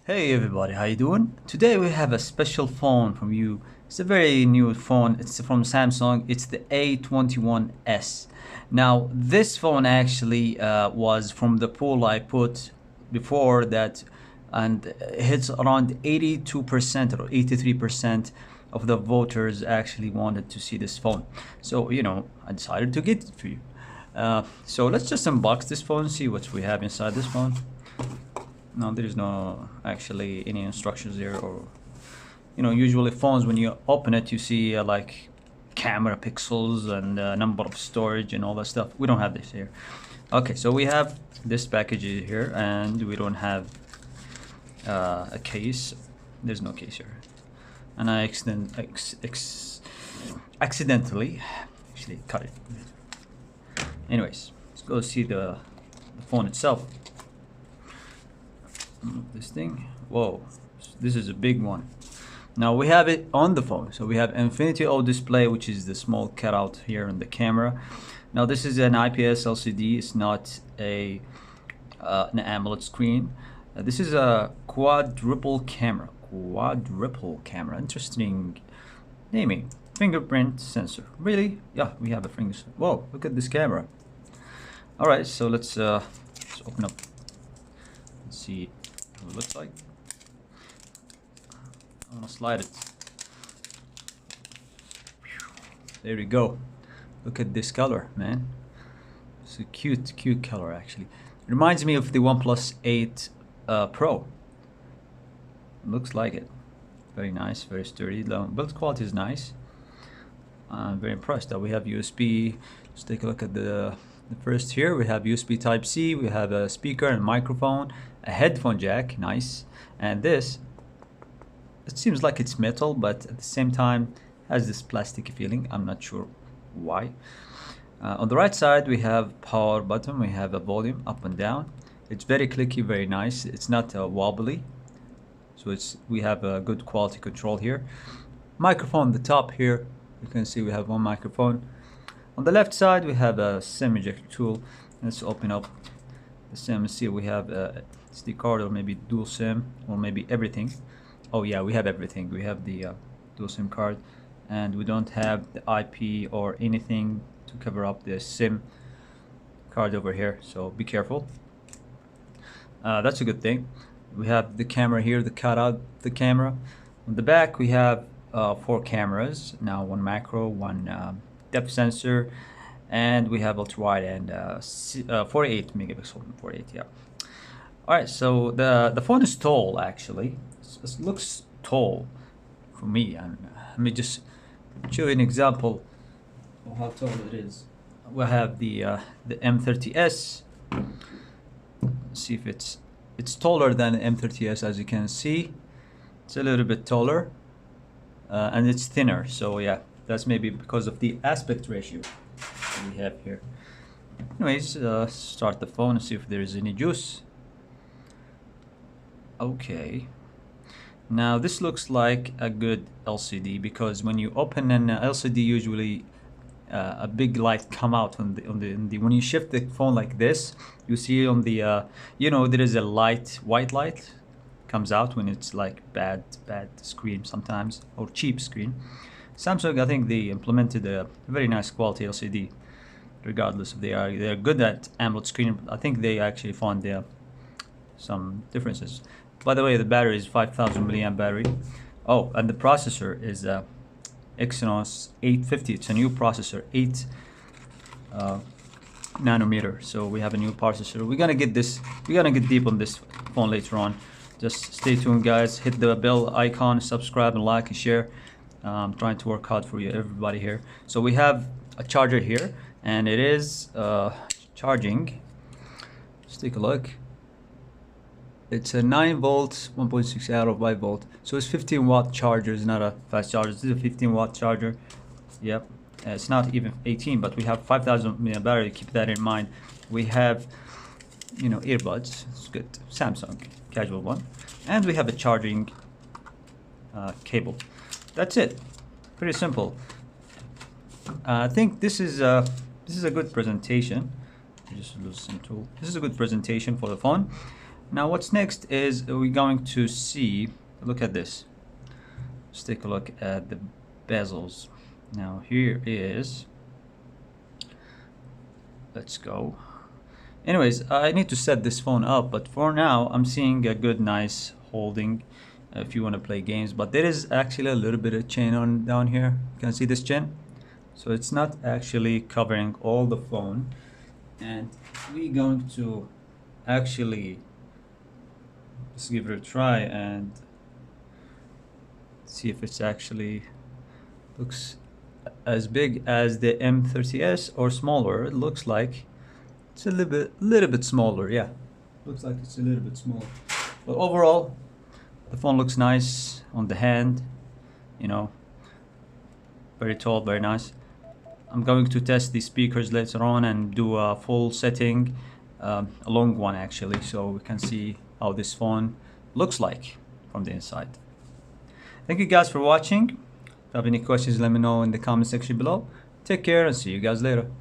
Hey everybody, how you doing? Today we have a special phone from you. It's a very new phone. It's from Samsung. It's the A21S. Now this phone actually was from the poll I put before that, and hits around 82% or 83% of the voters actually wanted to see this phone. So I decided to get it for you. So let's just unbox this phone, see what we have inside this phone. No, there is no actually any instructions there, or usually phones when you open it you see like camera pixels and number of storage and all that stuff. We don't have this here. Okay, so we have this package here, and we don't have a case. There's no case here, and I accidentally actually cut it. Anyways, let's go see the phone itself. This thing, whoa, this is a big one. Now we have it on the phone, so we have Infinity O display, which is the small cutout here in the camera. Now this is an IPS LCD. It's not an AMOLED screen. This is a quadruple camera. Interesting naming. Fingerprint sensor. Really? Yeah, we have a finger. Whoa, look at this camera. All right, so let's open up. Let's see what it looks like. I'm gonna slide it. There we go. Look at this color, man. It's a cute color actually. It reminds me of the OnePlus 8 Pro. Looks like it. Very nice, very sturdy. The build quality is nice. I'm very impressed that we have USB. Let's take a look at the first here. We have USB Type-C, we have a speaker and microphone, a headphone jack, nice. And this, it seems like it's metal, but at the same time has this plasticky feeling. I'm not sure why. On the right side we have power button, we have a volume up and down. It's very clicky, very nice. It's not wobbly, so we have a good quality control here. Microphone on the top here, you can see we have one microphone. On the left side we have a SIM ejector tool. Let's open up the SIM and see we have a SD card, or maybe dual SIM, or maybe everything. Oh yeah, we have everything. We have the dual SIM card, and we don't have the IP or anything to cover up the SIM card over here, so be careful. That's a good thing. We have the camera here, the cutout, the camera. On the back we have 4 cameras, now one macro, one depth sensor, and we have ultra wide and 48 megapixel. 48, yeah. All right, so the phone is tall actually. It looks tall for me, and let me just show you an example of how tall it is. We have the M30S. Let's see if it's taller than the M30S. As you can see, it's a little bit taller, and it's thinner. So yeah, that's maybe because of the aspect ratio that we have here. Anyways, start the phone and see if there is any juice. Okay. Now this looks like a good LCD, because when you open an LCD, usually a big light come out on the when you shift the phone like this, you see on the there is a white light comes out when it's like bad screen sometimes, or cheap screen. Samsung, I think they implemented a very nice quality LCD, regardless if they're good at AMOLED screen. I think they actually found some differences. By the way, the battery is 5,000 milliamp battery. Oh, and the processor is Exynos 850. It's a new processor, 8 nanometer. So we have a new processor. We're gonna get deep on this phone later on. Just stay tuned, guys. Hit the bell icon, subscribe and like and share. I'm trying to work hard for you, everybody here. So we have a charger here, and it is charging. Let's take a look. It's a 9 volt 1.6 out of 5 volt, so it's 15 watt charger. It's not a fast charger. This is a 15 watt charger. Yep, it's not even 18, but we have 5,000 milliamp battery. Keep that in mind. We have earbuds. It's good, Samsung casual one, and we have a charging cable. That's it. Pretty simple. I think this is a good presentation. Just lose some tool. This is a good presentation for the phone. Now what's next is we're going to see, look at this. Let's take a look at the bezels. Now here is, let's go. Anyways, I need to set this phone up, but for now I'm seeing a good nice holding if you want to play games. But there is actually a little bit of chain on down here. You can see this chain, so it's not actually covering all the phone, and we're going to actually just give it a try and see if it's actually looks as big as the M30S or smaller. It looks like it's a little bit smaller. Yeah, looks like it's a little bit smaller, but overall the phone looks nice on the hand, you know, very tall, very nice. I'm going to test the speakers later on and do a full setting, a long one actually, so we can see how this phone looks like from the inside. Thank you guys for watching. If you have any questions, let me know in the comment section below. Take care and see you guys later.